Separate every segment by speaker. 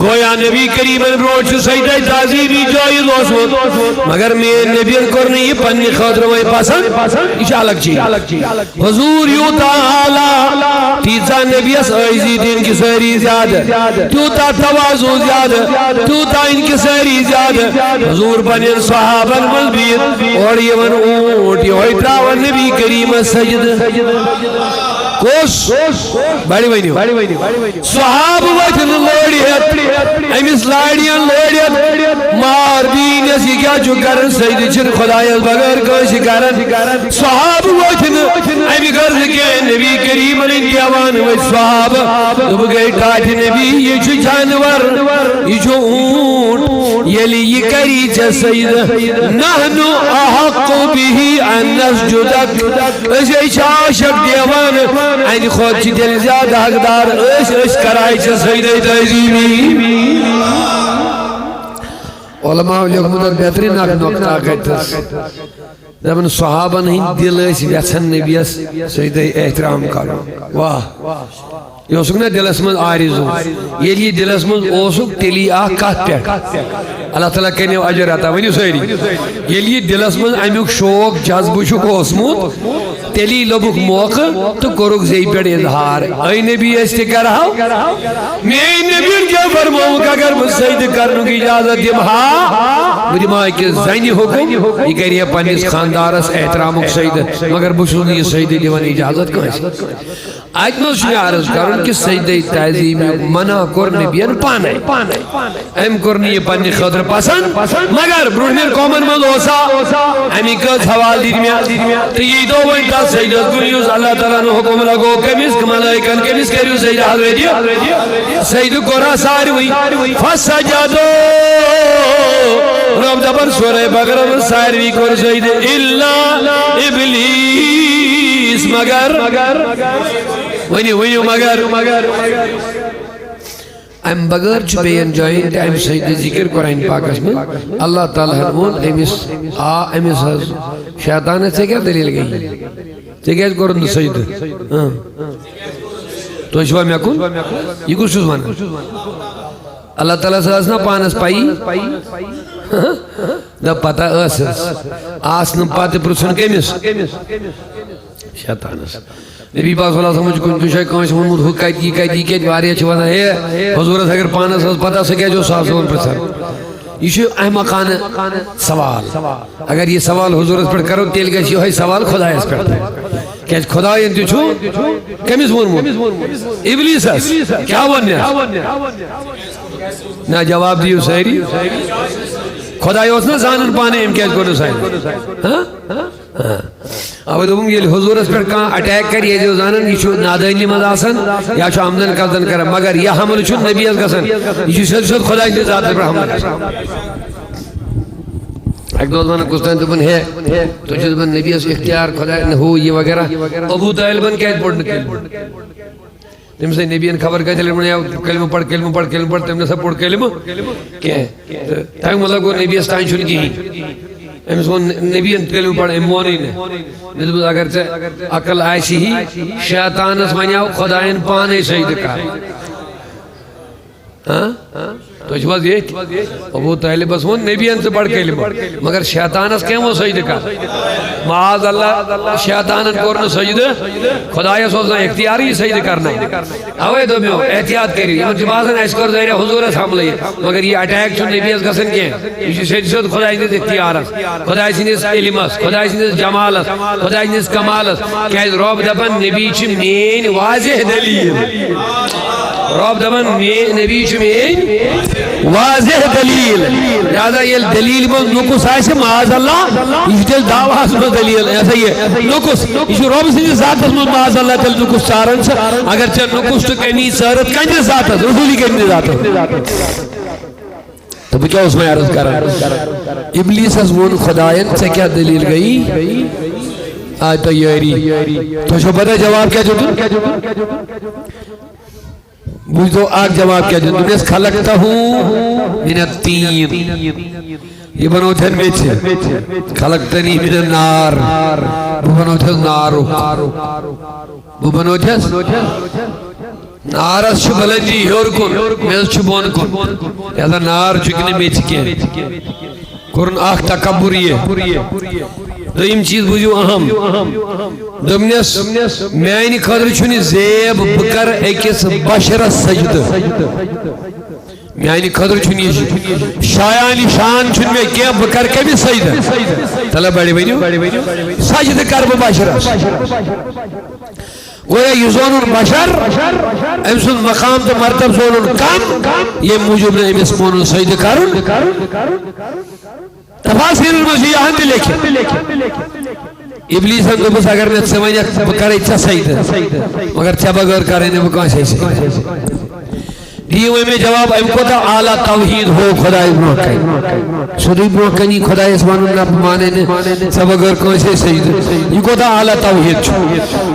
Speaker 1: گویا نبی کریم برونٹ سجدہ تعظیمی جائز اوسمت مگر میں نبی کرنے یہ پنی خاطر وہ پسند یہ الگ چیز حضور یوتا اعلی تیزا نبی اس عزیز ان کی سہری زیادہ تیوتا تواضع زیادہ تیوتا ان کی سہری زیادہ حضور بنین صحابہ ملبیر اور یہ من اونٹ یہ ہوئی تراوہ نبی کریم سجد کوش بڑی بینی صحاب وقت لوڑیت امس لاڑیاں لوڑیت مار دین اسی کیا جو کرن سید چھن خدایت بغیر کوشی کرن صحاب وقت امی غرض کے نبی کریم الانتیوان و صحاب دب گئی ٹاٹ نبی یہ جو جانور یہ جو اونٹ یلی یہ کری چا سید نحنو احق بھی ان نسجدک اسی چاشک دیوان این خود چی دل زیادہ حقدار اس کرائی چا سیدہ تعظیمی علماء لوگ مدد بہترین نقطہ کہتا دبن صحابہ نہیں دل اس ویسن نبیس سیدہ احترام کرو واہ یہ اوسک نا دل اسمد آرزو یہ لیے دل اسمد اوسک تیلی آہ کات پیٹ اللہ تعالیٰ کہنے اجر آتا ونیو سیری یہ لیے دل اسمد امیوک شوق جذب شک اوسمود تیلی لبک موقع تو کرک زی پیڑ اظہار اے نبی ایسے کر رہا میں نبی کیا فرماؤں کہ اگر مجھ سید کرنوں کی اجازت دیم مجھے ماں کے زینی حکم یہ کہہ رہی ہے پانیس خاندارس احترامک سید مگر بشون یہ سید دیوان اجازت کہاں ہے آج میں اس میں عرض کروں کہ سید تعظیم منع کرنے بیان پانے ایم کرنی یہ پانی خطر پسند مگر برونیر کومن مند ہوسا امی کس حوال دید میں تو یہ دو وینتا سیدت گنیوز اللہ تعالیٰ نے حکم لگو کمیس کمالائکن کمیس کریو سید حضرت سید قرآن ساری ہوئی فسجدو رب دبن سورہ بقرہ ساری کر سید اللہ ابلیس مگر ونیو مگر ام بغیر چبین جائیں ٹائم سید ذکر قرآن پاکس میں اللہ تعالیٰ حرمون امس شیطان سے کیا دلیل گئی سے کیا قرآن سید تو شبہ میں کن یہ کچھ شزوانا اللہ تعالیٰ سے اسنا پانس پائی دا پتہ اسس آسن پاتے پرسن کمیس شیطانس نبی پاک صلی اللہ علیہ وسلم کن کشای کانش محمود ہو کہتی کہ واریا چھوانا ہے حضورت اگر پانس اس پتہ سے کیا جو ساسون پرسر یہ شو احمقان سوال اگر یہ سوال حضورت پر کرو تیل گئے یہ سوال خدا اس پر کہ خدا انتو چھو کمیس مرمون ابلیس اس کیا بننے نا جواب دیو سہری خدا یہ اسنا زانن پانے امکیز کو نسائن اب دوم یہ حضور اس پر کہاں اٹیک کر یہ جو زانن یہ چھو نادائنی مداسن یا چھو عمدن قدن کرن مگر یہ حمل چھو نبی از گسن یہ چھو شد خدا انتی ذات پر حمل کرن ایک دو زمانہ کستان تو بن ہے تو جس بن نبی از اختیار خدا ہو یہ وغیرہ ابو طالب بن کہت پڑھنے کے تم سے نبی ان خبر کہتے لئے کلمہ پڑھ تم نے سب پڑھ کلمہ کیا ہے تاکہ مطلب کو نبی استائن چھن کی ہم سو نبی ان کلمہ پڑھ امونی نے نسبت اگر سے عقل آئیسی ہی شیطان اس منیاو خدایان پانے شہید کار تو اس بات یہ ابو طالب بس وہ نبی ان سے پڑھ کلمہ مگر شیطان اس کہیں وہ سجد کا معاذ اللہ شیطان ان کو سجد خدای سوزنا اختیاری سجد کرنا اوے دو میں احتیاط کری یہ جبازن ایسکور زہرے حضور اس حملے مگر یہ اٹیک چون نبی اس گسن کے یہ سجد خدای نے اختیار اس خدای سنیس علم اس خدای سنیس جمال اس خدای سنیس کمال اس کہ رب دبن نبی چھ مین واضح دلیل رب دبن نبی چھ مین واضح دلیل لہذا یہ دلیل میں نکس آئے سے معاذ اللہ یہ دل دعواز میں دلیل ایسا یہ نکس یہ رب سے ذات اس میں معاذ اللہ تل نکس چارن سے اگرچہ نکس تو کہنی سارت کنج ذات ہے رسولی کہنی ذات ہے تو بچہ اس میں عرض کر ابلیس از مون خدایت سے کیا دلیل گئی آج تو یہ تو شو پتہ جواب کیا جو بوجھ دو آگ جواب کیا جو دنیس خلقتا ہوں من التین یہ بنو تھے بیچے خلقتنی من النار وہ بنو تھے نارو وہ بنو تھے نارس بلندی ہور کن میز بون کن لہذا نار چکنے میں چکے کرن آخ تکبر یہ دویم چیز بوزیو اہم دومنس میانی خاطر چھنی زیب بکر ایکس بشرس سجد میانی خاطر چھنی شایانی شان چھن میں کیا بکر کمی سجد تلا بڑی بینیو سجد کر بشرس گویا یہ زونن بشر امسن مقام تو مرتب زونن کم یہ موجب نے امس مونن سجد کرن تفاصیل المسیح ہم لکھیں ابلیس ہم تو بس اگر میں سمجھا بکر اچھا سجد مگر چا بغیر کرنے وہ کہاں سے دیوے میں جواب ام کو تا اعلیٰ توحید ہو خدای بروکن سوری بروکنی خدای اسمان اللہ مانے نے سب اگر کوئی سے سجد یہ کو تا اعلیٰ توحید چھو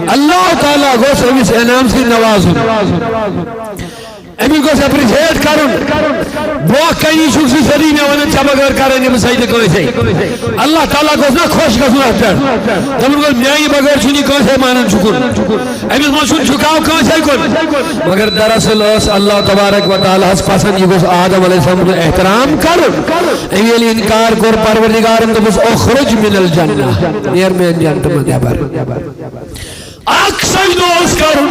Speaker 1: اللہ تعالیٰ گوش امیس انعام سے نوازن امی کو سے اپریشیٹ کرن بروکنی شخصی سری میں ونن چا بغیر کرنے میں سجد کوئی سے اللہ تعالیٰ کو نا خوش کا سنا اٹھر تمہیں کو میائی بغیر چھنی کوئی سے مانن چکن امیس موشن چکاو کوئی سے کن مگر دراصل اس اللہ تبارک و تعالیٰ اس پاسن یہ کچھ آدم علیہ السلام کو احترام کرن ایلی انکار کر پروردگارم تو بس اخرج من الجنہ نیر میں انجانت مدیا بار اک سجدوس کرن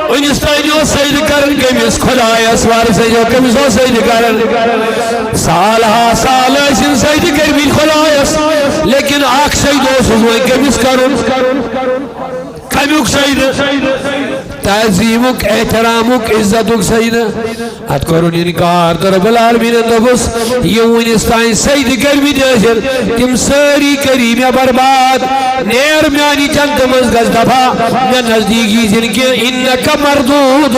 Speaker 1: انستائنیو سجد کرن کمیس خدای اسوار سجدو کمیسو سجد کرن سالہا سال ایسن سجد کرمین خدای اس لیکن اک سجدوس ہوئے کمیس کرن کمیوک سجد تعظیمک احترامک عزتک سجد ات کرن انکار در رب العالمین اندبس یہ انستائن سجد کرمی دیشر تم ساری کریم برباد نیر میانی چند مزگز دفا میں نزدیکی جن کے انکا مردود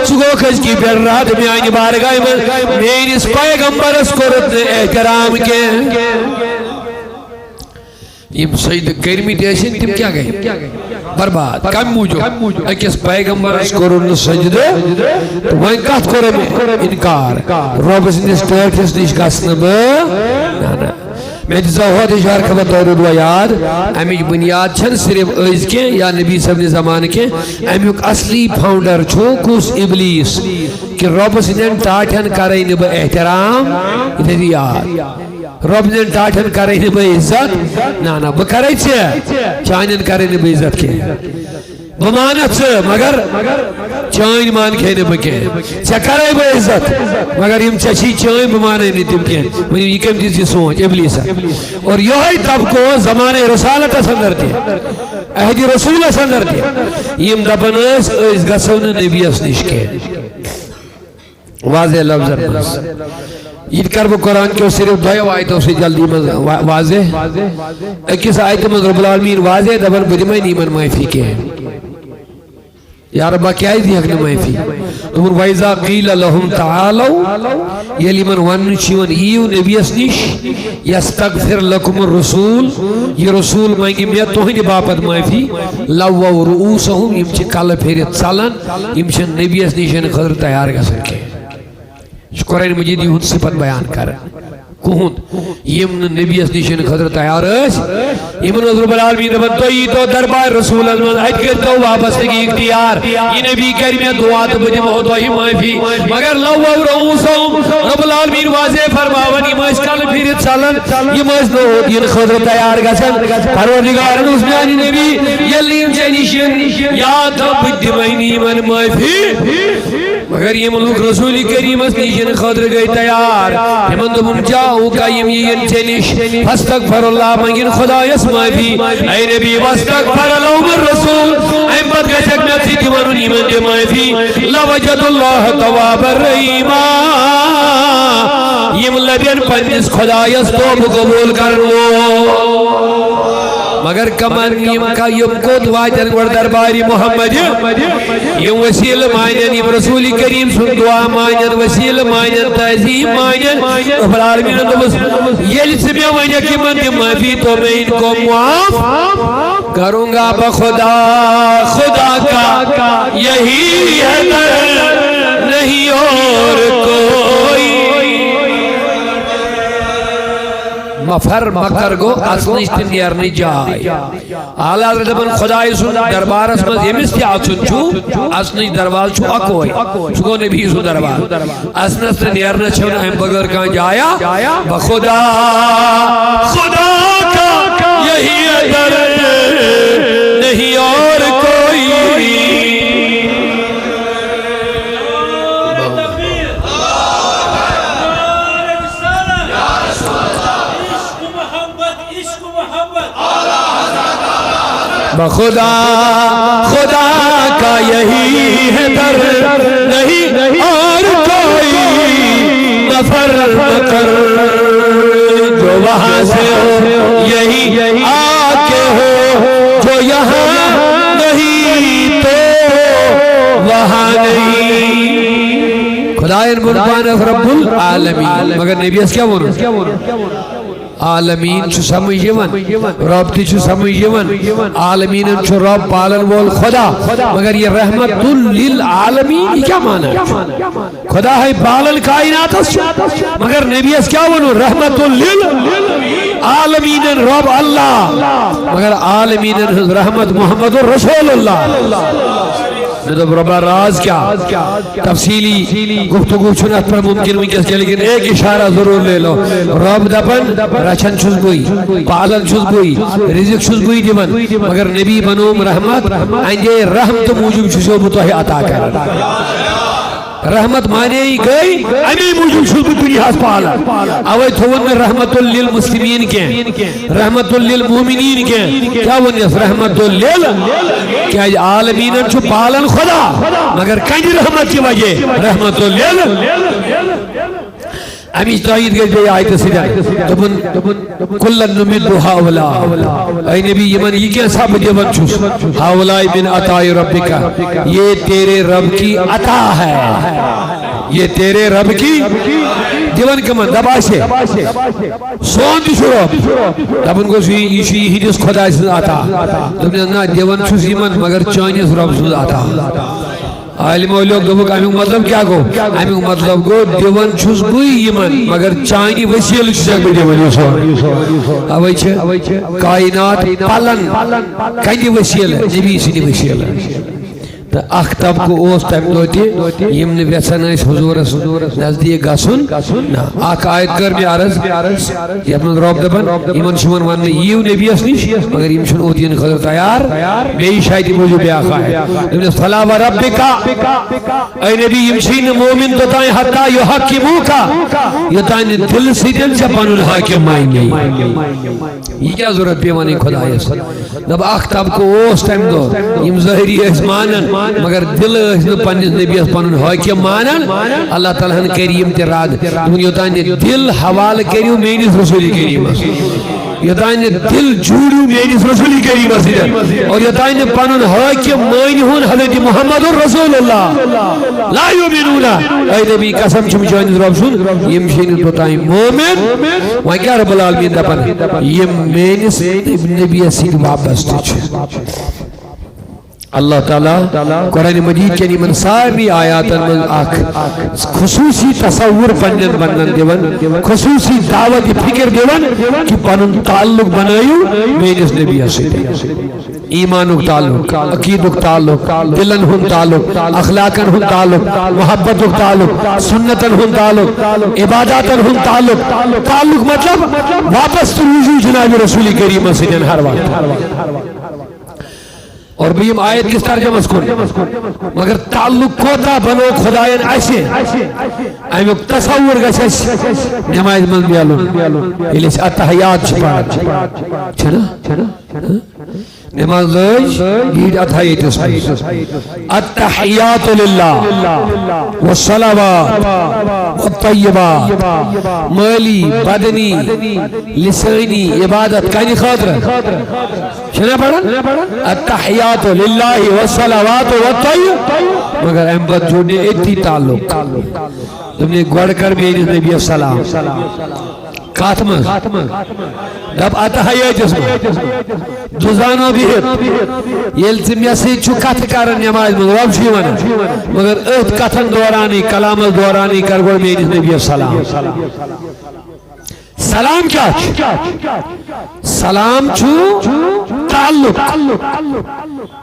Speaker 1: سگو کھج کی پر رات میانی بارگاہ میں اس پیغمبر اس کو رد احترام کے یہ سید کرمی دیشن تم کیا گئے برباد کم موجو اکیس پیغمبر اس کو رد سجدے تو وہ انکات کرے میں انکار رب اس نے سٹیٹ اس نیش گسن نا میں جزا ہوا دیشار خبر دورد و یاد امیج بنیاد چھن صرف ایز کے یا نبی صلی اللہ علیہ زمان کے امیوک اصلی فاؤنڈر چھو کس ابلیس کہ رب سنن ٹاٹھن کریں با احترام یاد رب سنن ٹاٹھن کریں با عزت نانا بکرے چھے چانن کریں با عزت کے بمانت سے مگر چائن مان کھینے بکے چکرے با عزت مگر یم چچی چائن بمانے نہیں تم کے منی یہ کم چیز کی سوچ ابلیس اور یہی تب کو زمان رسالت سندر دی اہدی رسول سندر دی یم دبن اس گسون نبی اس نشکے واضح لفظ رمز یہ کرب قرآن کے صرف دو آیتوں سے جلدی واضح اکیس آیت میں رب العالمین واضح دبن بدمائی نیمن مائفی کے ہیں یا ربا کیا ہی دی حق نمائفی امر وائزا قیل لهم تعالو یلی من ونچیون ایو نبی اسنیش یستغفر لکم الرسول یہ رسول مانگی میں توہنی باپت مائفی لو رؤوسہم امچے کال پھیرت سالن امچے نبی اسنیشن خضر تیار گا سکے قرآن مجید یہ صفت بیان کر کہند یم نبی اس نیشن خضر تیار اس یم رب العالمین ربن تو دربار رسول اللہ حج کرتا وابستگی اختیار یہ نبی کریم دعات بجم ہوتواہی معافی مگر لو رؤوسہم رب العالمین واضح فرماون یہ اس کل پھرت سالن یہ مجھ دو یہ خضر تیار گسن پروردگار عثمانی نبی یلیم چنیشن یاد بدمینی من معافی مگر یہ ملوک رسول کریم اس نیشن خضر گئی تیار ہمن دبن جاؤ کا یہ چنش فاستغفر اللہ مگن خدا یسمائی بھی اے نبی واستغفر لهم الرسول اے بد گشک میں تھی دیوانو نیمن دیمائی بھی لوجد اللہ تواب الرحیم یہ ملبین پنجس خدا یستوب قبول کرنو مگر کمان یم کا یم کو دعا جنور درباری محمد یم وسیل مانن یم رسول کریم سن دعا مانن وسیل مانن تعظیم مانن رب العالمین یل سے میں ونیا کہ من معافی تو میں ان کو معاف کروں گا بخدا خدا کا یہی ہے نہیں اور کوئی مفر مکر گو اسنش تہ نیرنی جاے اعلی حضرت دپن خدای سن دربارس مز یمس تہ اژن چھُ اسنش درواز چھُ اکوے سُہ گوٚو نبی سُنٛد دربار اسنس تہ نیرنس چھنہ امہ بغیر کانٛہہ جایا بخدا خدا کا یہی در نہیں اور کوئی بخدا خدا کا یہی ہے در نہیں اور کوئی نفر کر جو وہاں سے ہو یہی آ کے ہو جو یہاں نہیں تو وہاں نہیں خدا ملکان رب العالمین مگر نبی اس کیا بولو عالمین چھو سمجھ یون رب تی چھو سمجھ یون عالمین چھو رب پالن وول خدا مگر یہ رحمت للعالمین یہ کیا مانا ہے خدا ہے پالن کائنات مگر نبی اس کیا ونو رحمت للعالمین رب اللہ مگر عالمین رحمت محمد رسول اللہ ربا راز کیا تفصیلی گفتگو چھنت پر ممکن ونکس کے لیکن ایک اشارہ ضرور لے لو رب دپن رچن چھس بوئی پالن چھس بوئی رزق چھس بوئی دیون مگر نبی بنوم رحمت انجے رحمت موجب چھسو بتوہی عطا کر رحمت مانے ہی گئی امی موجود شد دنیا پالا اوے تھون میں رحمت للمسلمین کے رحمت للمومنین کے کیا ونیس رحمت لل کیا عالمین چھو پالن خدا مگر کنی رحمت کی وجہ رحمت لل امیش تاید گئی بے آیت سیدھا تبن کلن نمدو ہاولا اے نبی یمن یہ کیا سب دیون چھوس ہاولائی من عطائی ربکا یہ تیرے رب کی عطا ہے یہ تیرے رب کی دیون کمن دبا سے سون دی شروع تبن کو سوئی ایشی ہی جس خدا سے عطا تبن نا دیون چھوس یمن مگر چانیس رب سے عطا عالم لوگ دبک امیک مطلب کیا گو امیک مطلب گو دیون چھس بوئی یمن مگر چانی وسیل چھسک بی دیون یسو اوئی چھے کائنات پالن کنی وسیل ہے نبی سنی وسیل ہے تو اختب کو اوس تم دوتی یمن ویسن اس حضور نزدیک گسن اخ آیت کر میں عرض یمن رب دبن یمن شمن ون یو نبی اس نش مگر یم شن اودین خضر تیار بے شاید موجود بیا خواہ ابن صلا و ربک اے نبی یم شین مومن تو تائیں حتی یحکموکا یہ تائیں دل سیدن سے پن الحاکم مائیں گئی یہ کیا ضرورت پیمانی خدا ہے جب اختب کو اوس تم دو یم ظاہری اسمانن مگر دل پنس نبی پن حاکم مانن اللہ تعالیٰ کریم تراد یوتان دل حوالہ کریو میانس رسول کریم یوتان دل جوڑیو میانس رسول کریم اور یوتان پن حاکم مان ہون حضرت محمد رسول اللہ لا یؤمنون اے نبی قسم چھم جانس رب سن یم شین توتان مومن وہاں کیا رب العالمین دپن یم میانس نبی سید وابستہ چھ اللہ تعالیٰ قرآن مجید کے من ساری آیاتن من آکھ خصوصی تصور پنجن بندن دیون خصوصی دعوت فکر دیون کہ پنن تعلق بنائیو میرس نبی حسید ایمانک تعلق عقیدک تعلق دلن ہن تعلق اخلاقن ہن تعلق محبتک تعلق سنتن ہن تعلق عباداتن ہن تعلق تعلق مطلب واپس رجوع جناب رسول کریم حسید ہر وقت اور بھیم آیت کس ترجمہ کن مگر تعلق کوتا بنو خدایان ایسے امیک تصور گسس نمائز من بیالون الیس اتحیات چھپا چھنا نماز گیٹ اتحیات اس میں اتحیات للہ والصلوات والطیبات مالی بدنی لسانی عبادت کانی خاطر چھنا پڑھا اتحیات للہ والصلوات والطیب مگر احمد جوڑنے اتنی تعلق تم نے گوڑ کر میری نبی السلام کاتمہ دب اتحیات اس میں جزانو بہت یلزم یسی چھو کت کرن نماز من رب شیوانا مگر ات کتن دورانی کلام دورانی کرگوڑ میری نبی السلام سلام کیا سلام چھو تعلق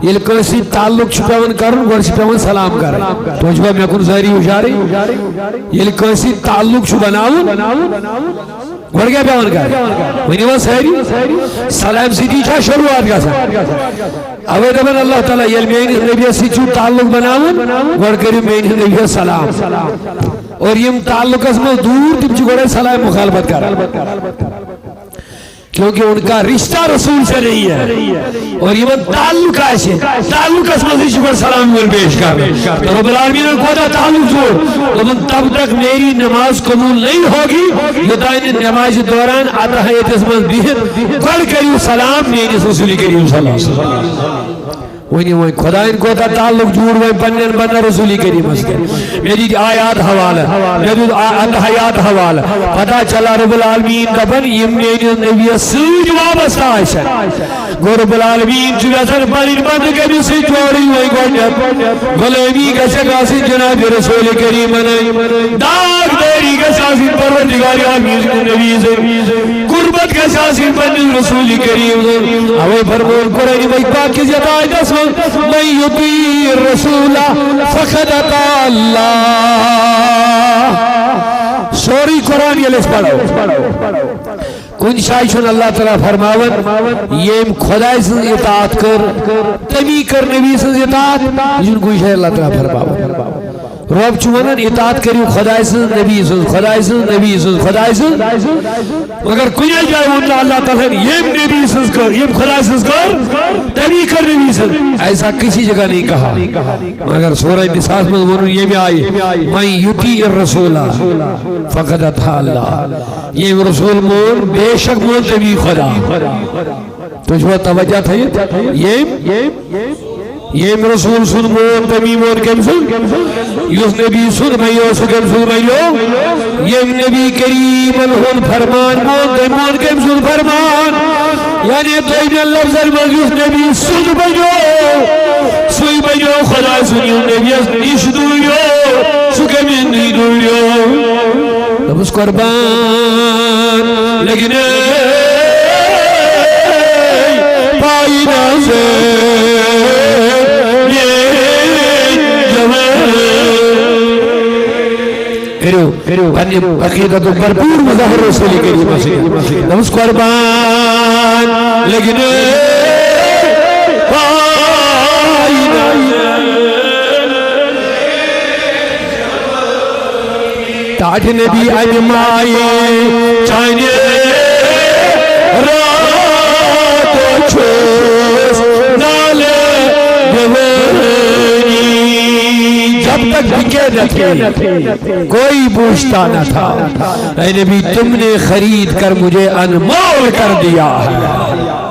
Speaker 1: یل کنسی تعلق چھو پیون کرن گوڑ چھو پیون سلام کرن تو جب میں کن ظاہری ہوشاری یل کنسی تعلق چھو بناون گوڑ کیا پیون کرن ونی وہ سہری سلام سیدھی چھا شروعات کا سا اوے دبن اللہ تعالیٰ یل میں نبی سی چھو تعلق بناون گوڑ کری میں نبی سلام اور یم تعلق اس میں دور تم چھو گوڑے سلام مخالفت کرن کیونکہ ان کا رشتہ رسول سے نہیں ہے اور یہ تعلق ہے تعلق اس میں شکر سلام میں پیش کر تو رب العالمین نے خدا تعلق جوڑ لیکن تب تک میری نماز قبول نہیں ہوگی یہ دائن نماز دوران اتحیت اس میں بیہت گڑ کریو سلام میری رسول کریم صلی اللہ علیہ وسلم وہی خدا ان کو تعلق جوڑ وہ بنن بنا رسول کریم میری آیات حوالہ میری اتحیات حوالہ پتہ چلا رب العالمین دبن یہ میری نبی سوج وابستہ ہے گو رب العالمین جو اثر بنن بند کبھی سے جوڑی ہوئی گوڑیت غلامی کا شکاسی جناب رسول کریم داغ دیری کا شاسی پروردگار عالمین نبی سے قربت کا شاسی بنن رسول کریم اوے فرمون قرآن مجید کی زیادہ دس من یطیع الرسول فقد اطاع اللہ سوری قرآن یہ لس پڑھو کن شایشن اللہ تعالیٰ فرماون یہ خدای سن اطاعت کر تمی کر نبی سن اطاعت جن کوئی شای اللہ تعالیٰ فرماون رب چونن اطاعت کریو خدای سن نبی سن خدای سن نبی سن خدای سن مگر کنیا جائے ہوتا اللہ تعالیٰ یہ نبی سن کر یہ خدای سن کر تبھی کر نبی سن ایسا کسی جگہ نہیں کہا مگر سورہ نساء میں ورن یہ بھی آئی من یطیع الرسول فقد اطاع اللہ یہ رسول مون بے شک مون تبھی خدا تو جو توجہ تھا یہ رسول سن مون تمی مون کم سن یس نبی سن میو سکم سن میو یہ نبی کریم الہن فرمان مون تمی مون کم سن فرمان یعنی تو ابن لفظ المجیس نبی سن بجو سوئی بجو خدا سنیو نبی اس نیش دویو سکم اندی دویو تب اس قربان لگنے پائی نازے کرو بنی عقیدت برپور مظاہر رسولی کریم سے نمس قربان لگنے پائینا تاج نبی اجمائی چاہنے رات و چھوس نالے جب تک بکے نہ تھے کوئی پوچھتا نہ تھا اے نبی تم نے خرید کر مجھے انمول کر دیا ہے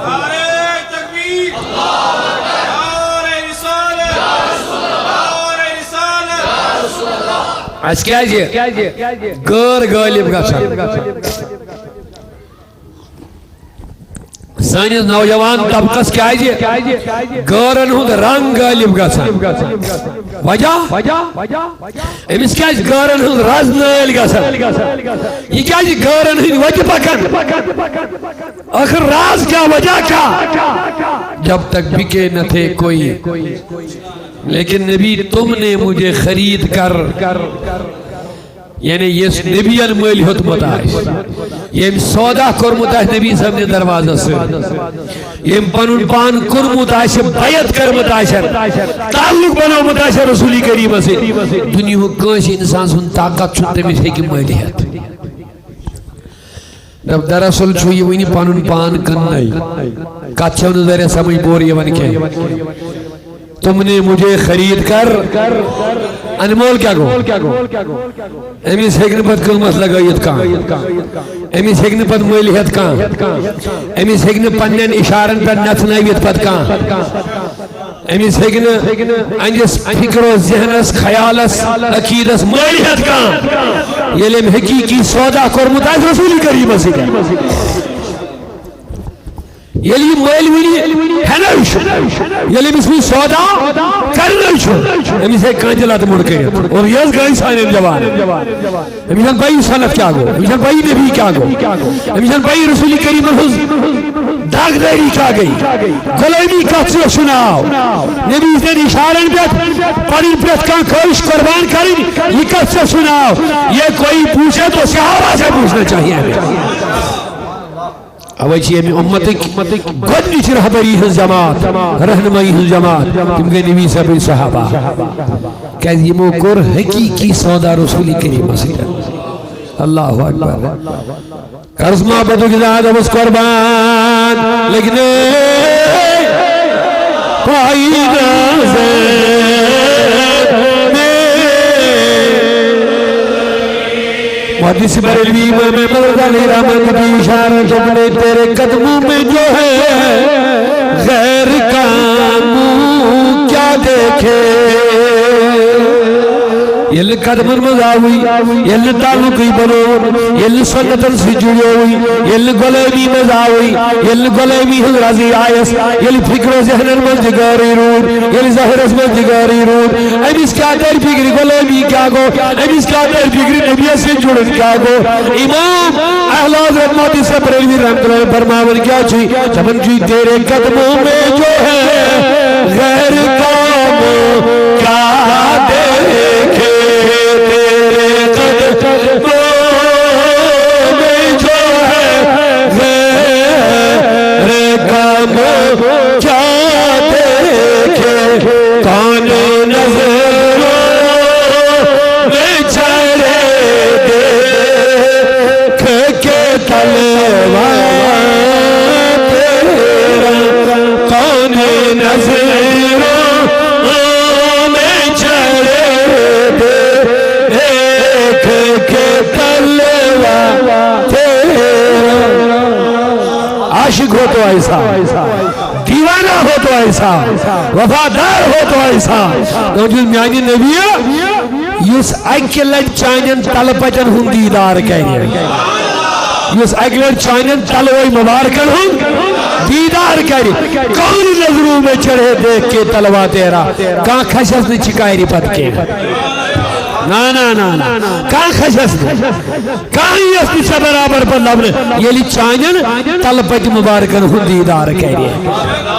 Speaker 1: آج کیا جی غیر غالب کا سانس نوجوان طبقس کیا جی غیرن ہند رنگ غالب گژھان وجہ امس کیا غیرن ہند رز نٲلۍ گژھان یہ کیا غیرن ہند وتہِ پکان آخر راز کیا وجہ کیا جب تک بکے نہ تھے کوئی لیکن نبی تم نے مجھے خرید کر یعنی یہ نبی مل ہوتمت یم سودا کورمت نبی صاحب نے دروازہ سے یم پنن پان کورمت بیعت کرمت تعلق بنومت رسول کریم سے دنیا کانس انسان سن طاقت تمس ہیکہ ملت دراصل یہ ونی پنن پان کن کت چھو ذرا سمجھ بور یہ کی تم نے مجھے خرید کر انمول کیا گو امیس ہیکن پت قیمت لگائیت کان امیس ہیکن پت ملیت کان امیس ہیکن پنن اشارن پر نتنائیت پت کان امیس ہیکن انجس فکر و ذہنس خیالس عقیدس ملیت کان یہ لیم حقیقی سودا کرمت رسول کریم سے یلی مال ونی ہنش یلی مسمی سودا کرنش امی سے کانجلات مڑ کے اور یس گئی سانے جوان امی جان بھائی سنت کیا گو امی جان بھائی نبی کیا گو امی جان بھائی رسول کریم الحض داغ داری کیا گئی غلامی کا سناؤ نبی نے اشارن پیت پڑی پیت کا خواہش قربان کریں یہ کب سے سناؤ یہ کوئی پوچھے تو صحابہ سے پوچھنا چاہیے اوچی امی امتک گدنچ رہبری ہن جماعت رہنمائی ہن جماعت تم گئی نبی صاحب صحابہ کہ یہ موکر حقیقی سودا رسول کریم صلی اللہ اکبر قرض محبتوں کی ذات اب اس قربان لگنے پائی محدث بریلوی امام مرد علی رحمت کی اشارت اپنے تیرے قدموں میں جو ہے غیر کاموں کیا دیکھے یل قدمن مزاوی یل تعلقی بنون یل سنتن سجوی یل غلامی مزاوی یل غلامی رضی آیس یل فکر و ذہنن مزدگاری رود یل ظاہرس مزدگاری رود امیس کیا در فکر غلامی کیا گو امیس کیا در فکر نبی سے جڑن کیا گو امام اہل حضرت موتی سے بریلوی رحمت اللہ فرماون کیا چی چمن کی تیرے قدموں میں جو ہے غیر کام کیا دیکھے عاشق ہو تو ایسا دیوانہ ہو تو ایسا وفادار ہو تو ایسا نوجود میانی نبی یس اکلت چانین طلبتن ہم دیدار کہنے یس اکلت چانین طلبوی مبارکن ہم دیدار کہنے کون نظروں میں چڑھے دیکھ کے طلبہ تیرا کہاں خشس نے چکائری پت کے نا نا نا نا کہاں خشس نے کہاں یہ اس سے برابر پر لبنے یہ لی چانین طلبت مبارکن ہم دیدار کہنے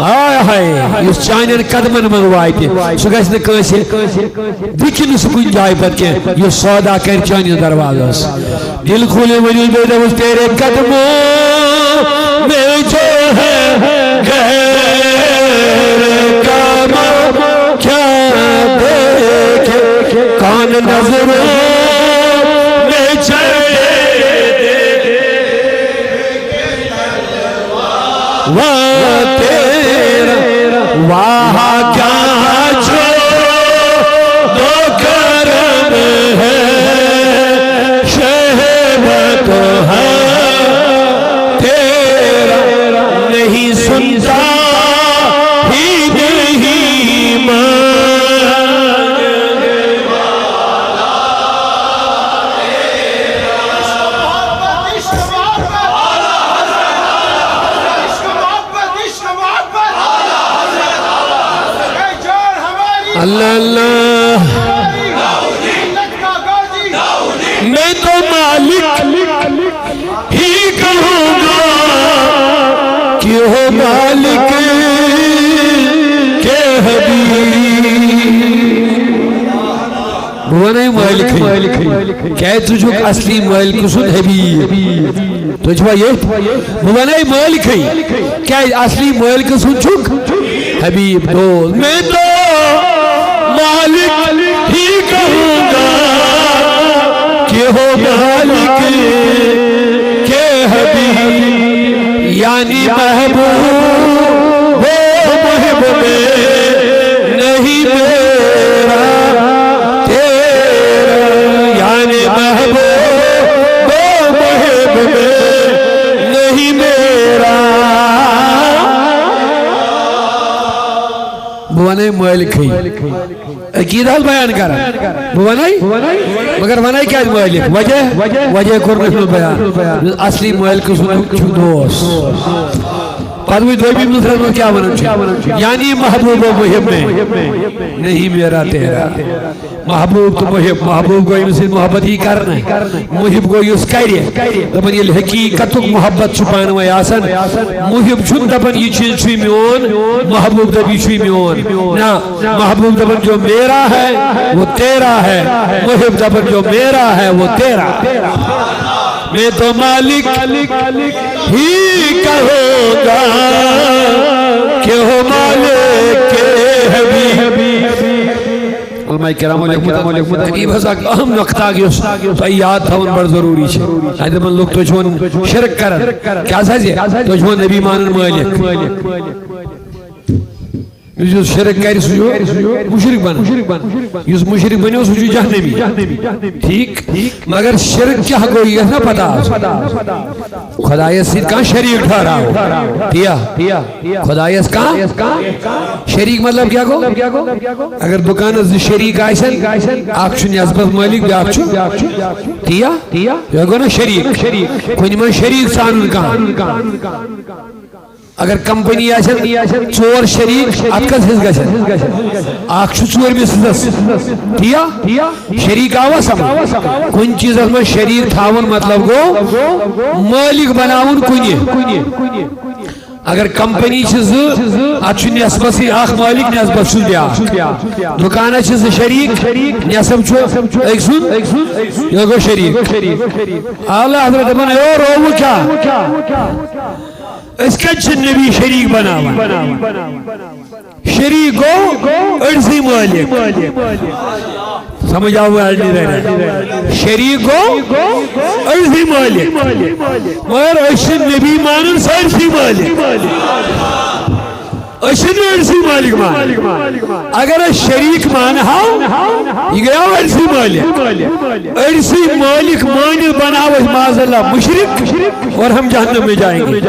Speaker 1: آئے ہائے اس چانین قدمن منوائی تھی سکھس نے کیسے دیکھن سکن جائے پر کے یہ سودا کر چانین دروازہ دل کھولے وجود بیدہ اس تیرے قدموں میں جو ہے غیر کاموں کیا دیکھے کون نظروں میں چڑھے وہاں تیرا وہاں کیا چھو دو کرم ہے شہوت ہے تیرا نہیں سنتا ہی نہیں مانگنے اللہ اللہ میں تو مالک ہی کہوں گا کہ ہو مالک کے حبیب وہ نہیں مالک ہے کیا تجھو اصلی مالک سن حبیب تجھو یہ وہ نہیں مالک ہے کیا اصلی مالک سن چک حبیب دول میں تو مالک ہی کہوں گا کہ ہو مالک کے حبیب یعنی محبوب وہ محب میں نہیں میرا تیرا یعنی محبوب وہ محب میں نہیں میرا بوانے مالک ہی عقیدہ بیان کر بوانے مگر ونائی کیا مالک وجہ قرنف بیان اصلی مالک سنو دوست پدوی دومی نصرت میں کیا ونن یعنی محبوب و محب میں نہیں میرا تیرا محبوب تو محب محبوب کو یمس محبت ہی کرنا محب کو یس کرے دپن یل حقیقت محبت چھپان و آسان محب چھن دپن یہ چیز چھوئی میون محبوب دبی چھوئی میون نا محبوب دپن جو میرا ہے وہ تیرا ہے محب دپن جو میرا ہے وہ تیرا میں تو مالک ہی کہوں گا کہ ہو مالک کے حبیب علماء کرام علیکم تقریب ہے ساک اہم نقطہ کی اس تو یاد تھا ان بڑھ ضروری چھے حیدر من لوگ تو چھون شرک کرن کیا ساتھ ہے تو چھون نبی مانن مالک یس شرک کری سو مشرک بن یس مشرک بنیو سو جہنمی ٹھیک مگر شرک کیا گوئی ہے نا پتا خدایت سید کہاں شریک ٹھہرا ہو ٹھیا خدایت کہاں شریک مطلب کیا گو اگر دکان از شریک آئیسن آپ چھو نیازبت مالک بھی آپ چھو ٹھیا یہ گو نا شریک کوئی من شریک سانن کہاں اگر کمپنی آشن چور شریک اتکس حص گشن آخ چھو چور میں سدس ٹھیا شریک آوا سما کن چیز میں شریک تھاون مطلب گو مالک بناون کنی اگر کمپنی چیز اچھو نسبت سی آخ مالک نسبت چھو بیا دکانہ چیز شریک نسب چھو ایک سن یہ گو شریک اللہ حضرت بنا اے رو کیا اس کا نبی شریک بنا شریک گو ارسی مالک سمجھ آؤ آج نہیں رہنا شریک گو ارسی مالک مگر اشن نبی مانن سرسی مالک اشن ارسی مالک مان اگر شریک مان ہاں یہ گیا ارسی مالک ارسی مالک مان بناو معاذ اللہ مشرک اور ہم جہنم میں جائیں گے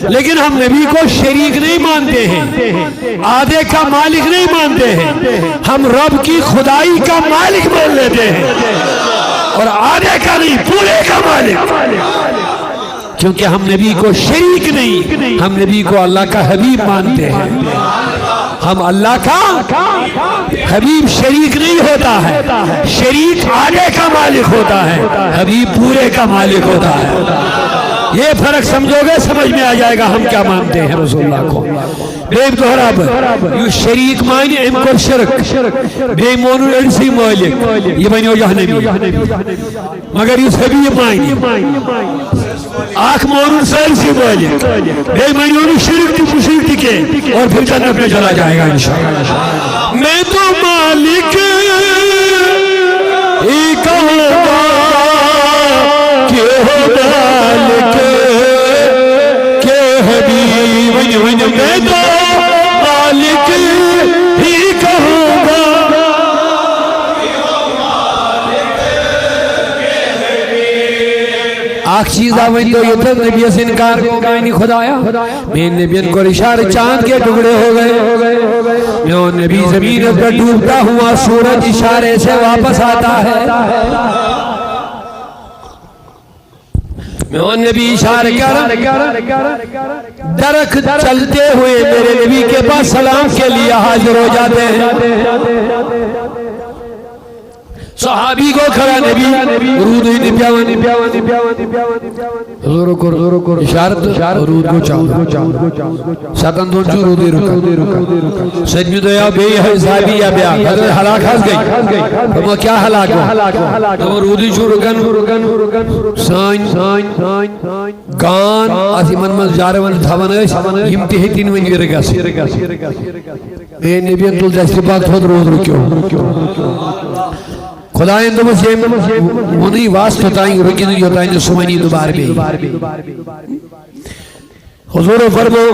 Speaker 1: لیکن ہم نبی کو شریک نہیں مانتے ہیں آدھے کا مالک نہیں مانتے ہیں ہم رب کی خدائی کا مالک مان لیتے ہیں اور آدھے کا نہیں پورے کا مالک کیونکہ ہم نبی کو شریک نہیں ہم نبی کو اللہ کا حبیب مانتے ہیں ہم اللہ کا حبیب شریک نہیں ہوتا ہے شریک آگے کا مالک ہوتا ہے حبیب پورے کا مالک ہوتا ہے یہ فرق سمجھو گے سمجھ میں آ جائے گا ہم کیا مانتے ہیں رسول اللہ کو بیب دہراب یہ شریک مانی ام کو شرک بے مونو ارسی مالک یہ بنیو جہنمی مگر یہ حبیب مانی آنکھ مونو سرسی مالک بے مونو شرک تی مشرک کے اور پھر جنت میں چلا جائے گا انشاءاللہ میں تو مالک ہی کہوں گا کہ ہو مالک کے حبیب میں تو مالک ہی کہوں گا آخ چیز آوئی تو یہ تھا نبی سے انکار کو گائنی خدایا میں نبیان کو اشارے چاند کے ٹکڑے ہو گئے میں نبی زمین پر ڈوبتا ہوا سورج اشارے سے واپس آتا ہے میں نبی اشارے درخت چلتے ہوئے میرے نبی کے پاس سلام کے لیے حاضر ہو جاتے ہیں صحابی کو کھڑا نبی رود ہی نبیاوانی حضور کو اشارت رود کو چاہو ساتن دون چو رود ہی رکا سجمی دو یا بے ہے صحابی یا بیا حضرت حلاک ہس گئی تو کیا حلاک ہو تو رود ہی چو رکن سائن گان آسی من من جارون دھاون ایس یمتی ہے تین ونگی رگا سی اے نبی انتول جیسے پاک تھوڑ رود رکیو خدا اندو بس یہ منی واسط ہوتائیں رکن ہوتائیں سمانی دوبار بھی حضور فرمو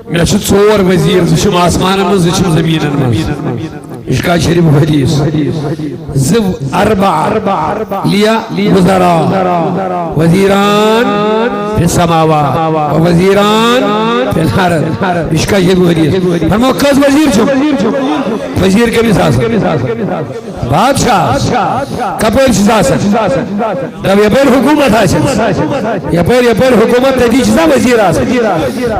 Speaker 1: میں شد سور وزیر زشم آسمان من زشم زمین من اشکا شریف حدیث زو اربع لیا وزراء وزیران فی السماوات وزیران فی الحرد اشکا شریف حدیث فرمو کس وزیر چھو وزیر کمس بادشاہ کپر دب یپر حکومت یپر حکومت تتی وزیر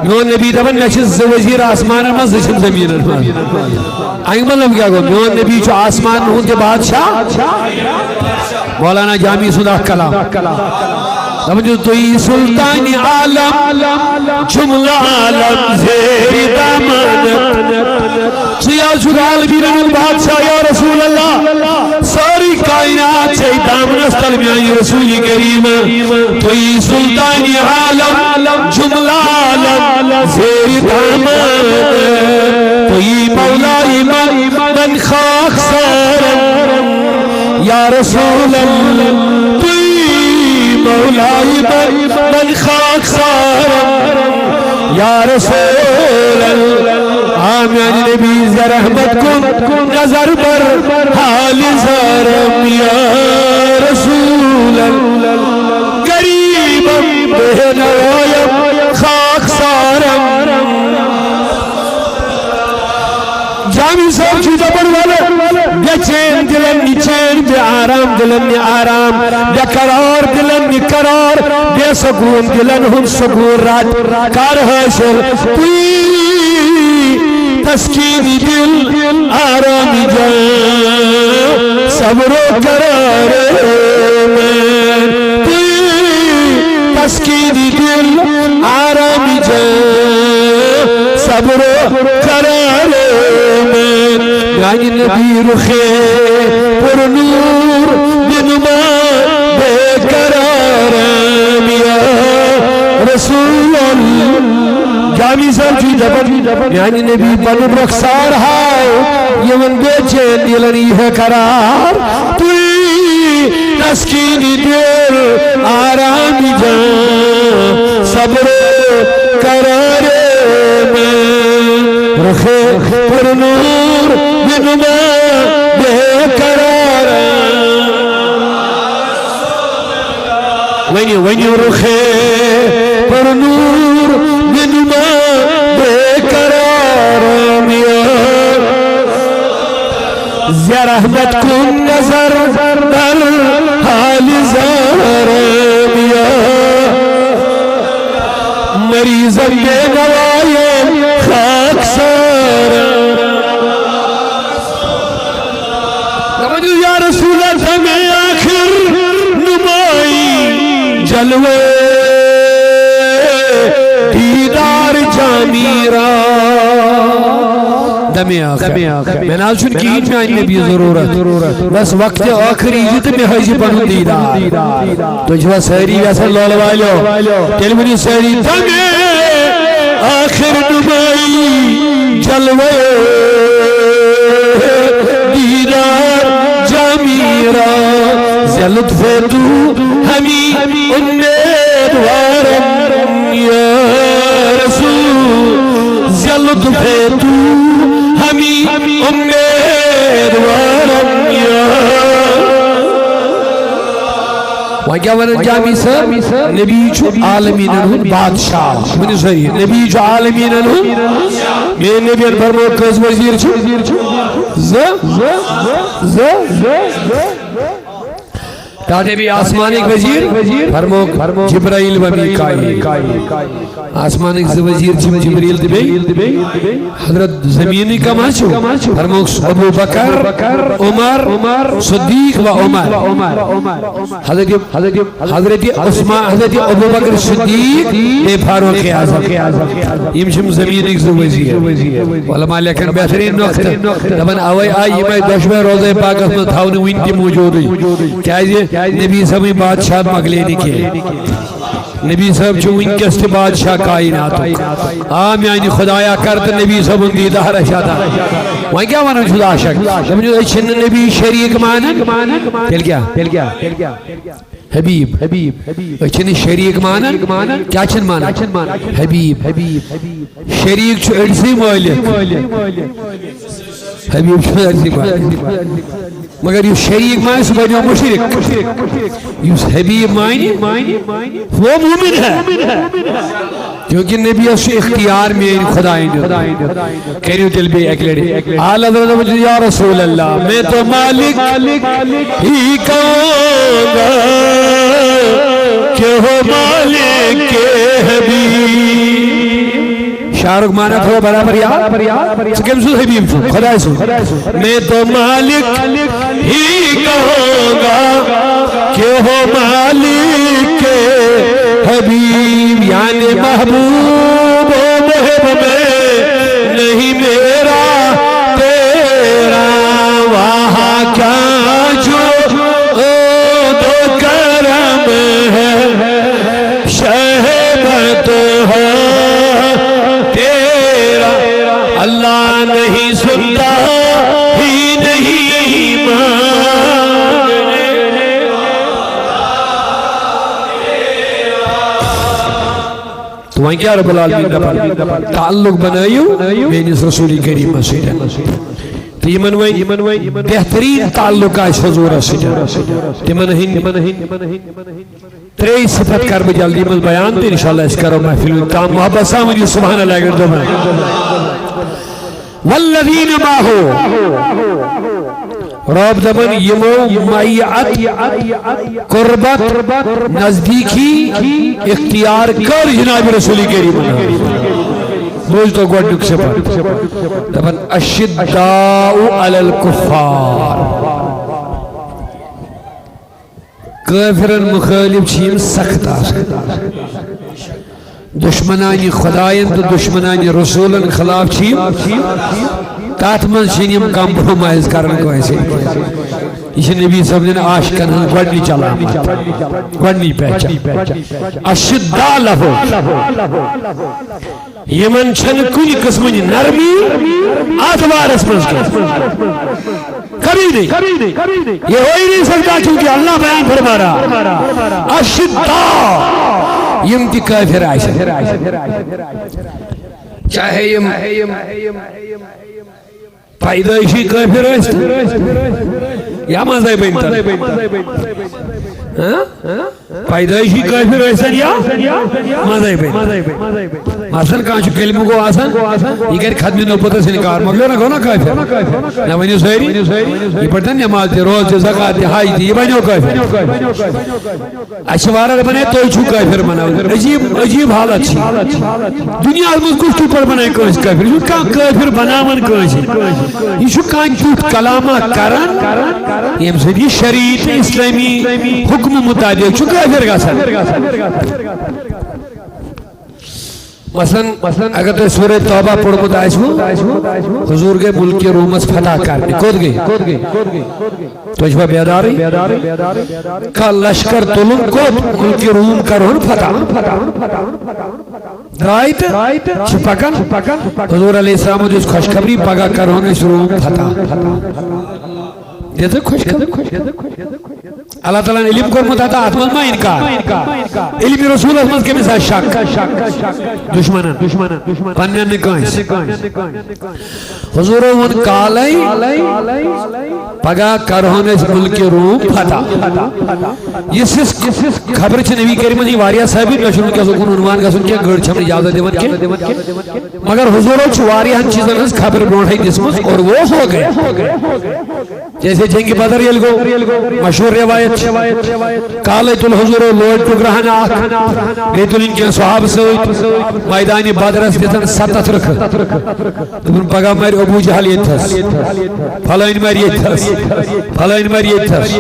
Speaker 1: میون نبی دپان مے وزیر آسمان من زمین من امیک مطلب کیا گو میون نبی آسمان ہند تہ بادشاہ مولانا جامی سند کلام تھی سلطان عالم جملہ عالم زیر دامن عالمین بادشاہ یا رسول اللہ ساری کائنات سے دامنس تل میانی رسول کریم تھی سلطان عالم جملہ عالم زیر دامن تھی مولائی من خاک سارم یا رسول اللہ مولائی من خاک سارم یا رسول اللہ آمیان نبی رحمت کن نظر پر حال زارم یا رسول اللہ قریبم بے نوایم خاک سارم جامی صاحب چیز پر والے بے چین دلن نی چین بے آرام دلن نی آرام بے قرار دلن نی قرار بے سکون دلن ہن سکون رات کار حاصل توی تسکینی دل آرامی جان صبر و قرار میں توی تسکینی دل آرامی جان صبر و قرار یعنی نبی رخے پر نور بنما بے قرارم یا رسول اللہ جامی صاحب جی دبن یعنی نبی بن رخسار ہاؤ یمن بے چین دلنی ہے قرار توی تسکینی دل آرامی جان صبر قرار میں رخے پر نور بنما بے قرار ونی رخے پر نور بنما بے قرار یا رحمت کن نظر در حال زارم یا مریض بے نوائے خاک سارم یا رسول اللہ میں آخر نمائی جلوے دیدار جامیرہ دمی آخر میں نال چون کی میں آئین نبی ضرورت بس وقت آخری جت میں حجی پنو دیدار تجھوا سہری ویسا اللہ والو تیلمنی سہری دمی آخر نمائی جلوے دیدار جامیرہ زلطف تو ہمی امیدوارم یا رسول زلطف تو ہمی امیدوارم یا وہاں کیا ورن جامی صاحب نبی جو عالمین انہوں بادشاہ منی صحیح نبی جو عالمین انہوں میں نبی فرمو کس وزیر چھو کہتے بھی آسمانک وزیر فرمو جبرائیل و میکائیل آسمانک وزیر جبرائیل دبی حضرت زمینی کا ماشو فرمو ابو بکر عمر صدیق و عمر حضرت عثمان حضرت ابو بکر صدیق اے فاروق اعظم یمشم زمینک وزیر علماء لیکن بہترین نقطہ دبن آوائی آئی میں دشمہ روزہ پاکت میں تھاونے وینٹی موجود ہوئی کیا ہے نبی صاحب بادشاہ مغلے نکے نبی صاحب جو انکس تے بادشاہ کائنات آم یعنی خدایا کرت نبی صاحب دیدار اشادا وہاں کیا مانا خدا شک چھن نبی شریک مانا تیل کیا حبیب چھن شریک مانا کیا چھن مانا حبیب شریک چھو ارسی مولک حبیب چھو ارسی مولک مگر یہ شریک مائن سے بڑھنے مشرک یہ حبیب مائن وہ مومن ہے کیونکہ نبی اس اختیار میں خدای نے کریو دل بھی ایک لڑی اعلی حضرت یا رسول اللہ میں تو مالک ہی کہوں گا کہ ہو مالک کے حبیب شاہ رخ مانا تھوڑا برابر یاد سکم سو حبیب سو خدای سو میں تو مالک ہی کہوں گا کہ ہو مالک کے حبیب یعنی محبوب و محب میں نہیں میرا تیرا وہاں کیا جو دو کرم ہے شہبت ہے تیرا اللہ نہیں سنتا ہی نہیں مانگنے تو وہیں کیا رب العالمین تعلق بنائیو بینس رسول کریم سیدھا تو یمن بہترین تعلق آئیس حضور سیدھا تمن ہن تریس صفت کر میں جلدی مل بیان دے انشاءاللہ اس کرو محفل تام محبت سامنی سبحان اللہ اگر دو میں والذین ماہو رب دمن یمو معیعت قربت نزدیکی اختیار کر جناب رسول کریم بوجھ تو گوڑنک سے پر دمن اشداء علی الکفار کافرن مخالف چیم سخت دشمنانی خدایان تو دشمنانی رسولن خلاف چیم تات من شنیم کمپرومائز کرنے کو ایسے یہ نبی صلی اللہ علیہ وسلم عاشقن ہن گوڑنی چلا گوڑنی پہچا اشداء لہو یمن چھن کنی قسمنی نرمی آتوار اسمز کے کبھی نہیں یہ ہو ہی نہیں سکتا کیونکہ اللہ بیان فرما رہا اشداء یم کی کافر آئیسا چاہے یم پیدائشی کافر آئیسا یا مزائی بینتا پیدائشی کافر آئیسا یا مزائی بینتا مثلا کانچو کلمہ کو آسان یہ کہتے خدمی نوپتہ سے نکار مگلو نہ گونا کافر نہ ونیو سہری یہ پڑھتا نماز دے روز دے زکاة دے حاج دے یہ بنیو کافر اشوارہ بنے تو چھو کافر بنا عجیب حالت چھی دنیا آزمز کچھ تو پر بنائے کوئی کافر یہ کان کافر بنا من کوئی یہ شو کان چوٹ کلامہ کرن یہ مسئلہ شریعت اسلامی حکم مطابق چھو کافر گا سر مثلا اگر تو سورہ توبہ پڑھ مت آئیس ہو حضور کے ملک کے رومس فتح کرنے کود گئے تو اجبہ بیداری کا لشکر تلن کود ملک کے روم کرون فتح رائٹ چھپکن حضور علیہ السلام جس خوشخبری پگا کرون اس روم فتح دیتے خوشخبری اللہ تعالیٰ نے علم کو متاتا آتمال ما انکار علم رسول احمد کے مثال شک دشمنان پنیان نے کہیں حضور ان کالائی پگا کرہون اس ملک روم پھتا یہ سس خبر چھ نبی کریم نے واریا صاحبی نشرون کیا سکون عنوان کا سن کیا گھر چھمن اجازت دیون کے مگر حضوروں چھ واریا ہن چیزن اس خبر بڑھائی دسمس اور وہ ہو گئے جیسے جنگ بدر یلگو مشہور روایت کالیت الحضور لوڈ ٹکرہنا لیت ان کے صحاب سے میدانی بدرس دیتن ستت رکھ تمہیں پگا میر ابو جہل یہ تھس پھلائن میر یہ تھس پھلائن میر یہ تھس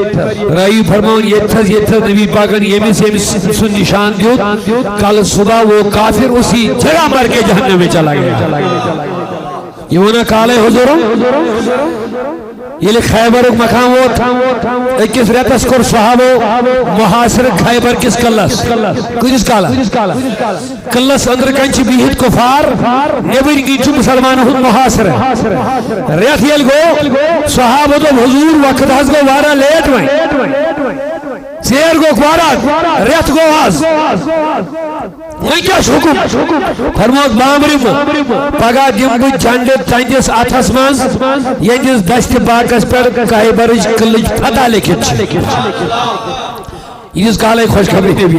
Speaker 1: رائی فرماؤن یہ تھس نبی پاکن یہ میں سے سن نشان دیو کل صبح وہ کافر اسی جگہ مر کے جہنم میں چلا گیا یہ ہونا کالے حضوروں یہ لئے خیبر مقام ہوت اکیس ریتس کر صحابو محاصر خیبر کس کلس کس کالا کلس اندر کنچ بیہت کفار نیبر انچو مسلمان ہوں محاصر ریت یل گو صحابو تو حضور وقت حض گو وارا لیٹ وائیں زیر گو کوارا ریت گو حض وہیں کیا شکم فرموت بامرم پگا دمبو جنڈت تنجس آتھس مانس ینجس دست باکس پر کائی برج کلج پتا لکھت اس کالے خوشخبری نبی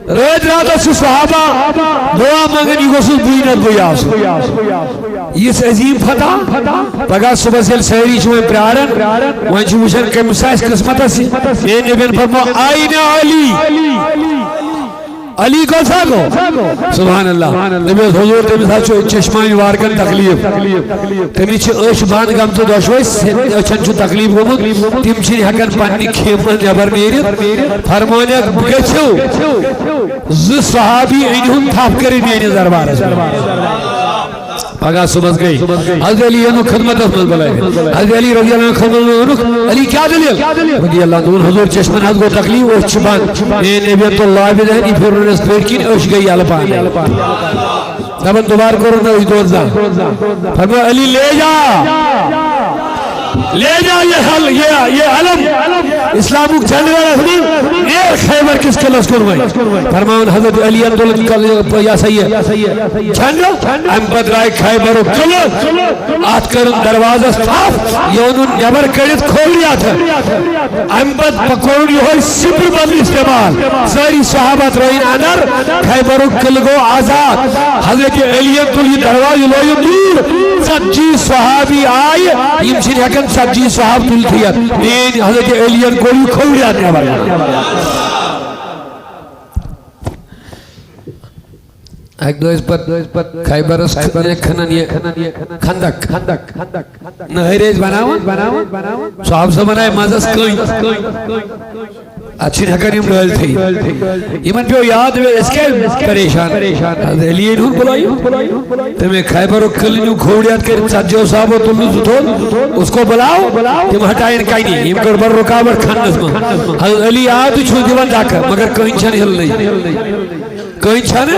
Speaker 1: رات رات سے صحابہ دعا مانگن یہ گوسس بوینت بویاس یہ عظیم فتح پگہ صبح سے سہری چھو پرارن وہاں چھو وشن کم سائز قسمت سے یہ نبی فرمو آئین علی کو ساگو سبحان اللہ نبی حضور تمہیں ساتھ چھو چشمانی وارکن تکلیف تمہیں چھو اش باند گم تو دوشوئی اچھن چھو تکلیف گمت تم چھنی حقن پانی کھیمن جبر میرد فرمانے گچھو ز صحابی انہم تھاپ کری میرے دربار پگہ صبح گئی حضرت علی انہوں خدمت احمد بلائے حضرت علی رضی اللہ عنہ خدمت انہوں علی کیا دلیل رضی اللہ عنہ حضور چشمن حضر کو تکلیف اوش چبان میں نبیت اللہ بدہنی پھر انہوں نے سپیٹ کی اوش گئی علپانے تبن دوبار کرو اوش دوزا فرمایا علی لے جا یہ علم اسلام کو چلنے والا حضور یہ خیبر کس کے لسکر ہوئی فرمان حضرت علی اندولت یا سید چھنڈو ہم بدرائی خیبر کلو آت کر دروازہ صاف یہ انہوں جبر کردت کھول لیا تھا ہم بد پکوڑی ہوئی سپر بدل استعمال ساری صحابت روین اندر خیبر کلگو آزاد حضرت علی اندولت دروازہ لوئی دور سچی صحابی آئے امشن حکم سچی صحاب تل تھیا این حضرت علی کوئی کھوڑی آنے والا ایک دو اس پر خیبرس کھنن یہ کھندک نہریج بناون صحاب سے بنائے مازس کوئی اچھی نکریم رہل تھی ایمن پیو یاد ہوئے اس کے پریشان حضرت علی انہوں بلائی تمہیں خیبر و کلنیو کھوڑیات کے سجو صاحب و تلو زتول اس کو بلاؤ تم ہٹائیں کئی نہیں ام کر بر رکاوٹ کھنس میں حضرت علی آدھو چھو دیوان جاکر مگر کہیں چھن ہل نہیں کوئی چھانے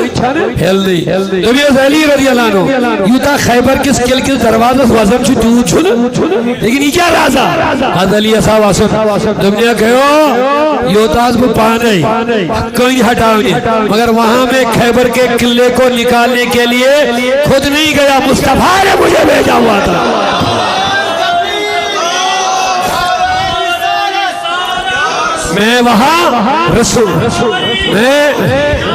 Speaker 1: ہل نہیں نبی علی رضی اللہ عنہ یوتا خیبر کس کل کس دروازہ وزن چھو دو چھو لیکن یہ کیا رازہ حضرت علی صاحب آسد دنیا کہو یوتا اس کو پانے کوئی ہٹاؤ نہیں مگر وہاں میں خیبر کے قلعے کو نکالنے کے لیے خود نہیں گیا مصطفیٰ نے مجھے بھیجا ہوا تھا میں وہاں رسول میں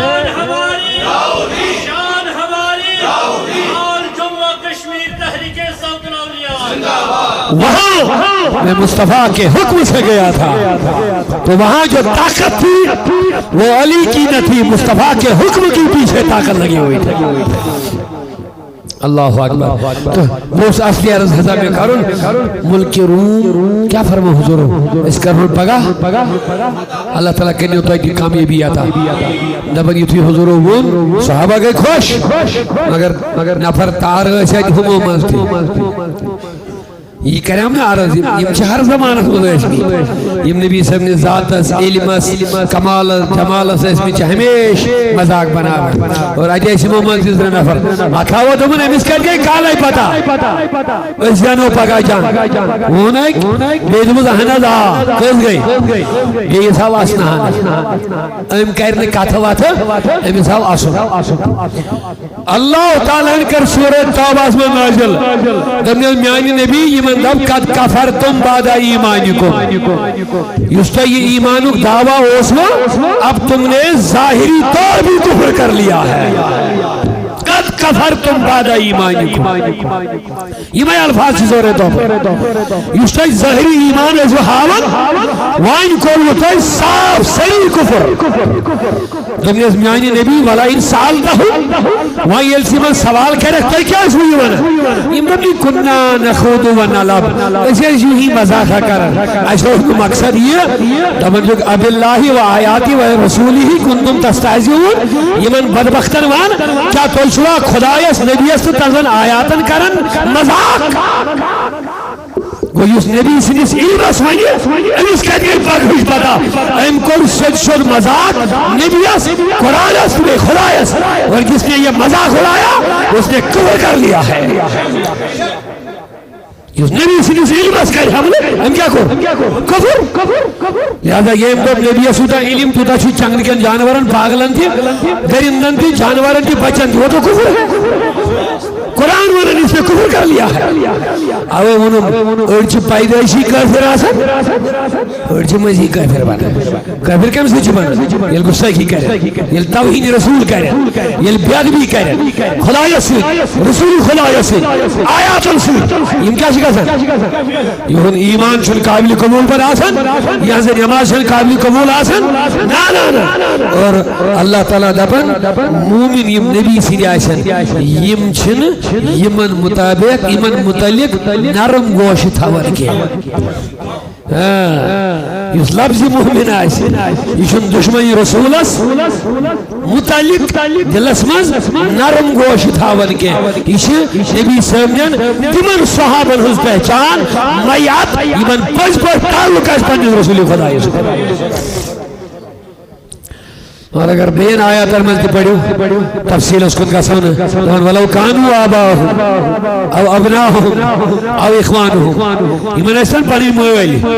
Speaker 1: وہاں میں مصطفیٰ کے حکم سے گیا تھا تو وہاں جو طاقت تھی وہ علی کی نہ تھی مصطفیٰ کے حکم کی پیچھے طاقت لگی ہوئی تھی اللہ اکبر تو وہ اس اصلی عرض حضا میں کرن ملک روم کیا فرما حضور اس کرن پگا اللہ تعالیٰ کہنے ہوتا ہے کہ کامیابی آتا نبگی تھی حضور وہ صحابہ گئے خوش مگر نفر تار ایسے ہمو مز تھی یہ کرام نا عرض یہ ہر زمانت مدرشنی یہ نبی صاحب نے ذاتس علمس کمال جمالس اس میں ہمیش مذاق بنا اور آج ایسی محمد جزر نفر اتھاو تو منہ امس کر گئے کالائی پتا اس جانو پگا جان ہونائک بیدمز احنا دا کس گئی یہ ساو آسنا ام کرنے کاتھوا تھا ام ساو آسنا اللہ تعالیٰ کر سورہ توبہ میں نازل دمیل میانی نبی یہ دب قد کفرتم بعد ایمانکم یستا یہ ایمانک دعویٰ اوسوا اب تم نے ظاہری طور بھی کفر کر لیا ہے قد کفرتم بعد ایمانکم یہ میں الفاظ سے زورے تو یستا ظاہری ایمان ہے جو حاوت وائن کول ہوتا ہے صاف سری کفر دنیا میانی نبی والا ان سال دہو وائن یلسی من سوال کہہ رکھتا ہے کیا اس ہوئی وانا امرمی کننا نخود و نلب اسے جو ہی مزاقہ کرن ایسا اس کو مقصد یہ تمن جو اب اللہ و آیاتی و رسولی ہی کنتم تستعزیون یہ من بدبختن وان کیا تلشوا خدایس نبیس تنظن آیاتن کرن مزاق وہ اس نبی سنیس علمس ونی امیس کہتے ہیں پاکوش پتا ام کل سج شد مزاق نبیس قرآنس میں خدایس اور جس نے یہ مزاق اڑایا اس نے کفر کر لیا ہے اس نبی سنیس علمس کہتے ہیں ہم کیا کر کفر لہذا یہ امدب نبی سوتا علم تو تا چھو چنگنکن جانورن پاگلن تھی درندن تھی جانورن تھی بچن تھی وہ تو کفر ہے قرآن ورن اس اس نے کفر کر لیا ہے اوے ونم ارچ پیدائشی کافر آسن ارچ مزی کافر بنا کافر کم سے بنا یل گستاخی کرے یل توہین رسول کرے یل بیادبی کرے خدا یسود رسول خدا یسود آیات رسول ان کیا شکا یہ ایمان چھن قابل قبول پر آسن یہاں سے نماز چھن قابل قبول آسن نا نا نا اور اللہ تعالیٰ دپن مومن یم نبی سری آسن یم چھن یمن مطابق یمن متعلق نرم گوش تھاون کے اس لفظ مومن آسن یہ چھن دشمن رسولس متعلق دلس مز نرم گوش تھاون کے یہ نبی سمجھن تمن صحابن ہز پہچان میات یمن پز پر تعلق اس پنس رسول خدا اور اگر بین آیا ترمز کی پڑھو تفصیل اس کن کا سونا ولو کانو آباہم او ابناہم او اخوانہم یہ من ایسان پڑھی مویلی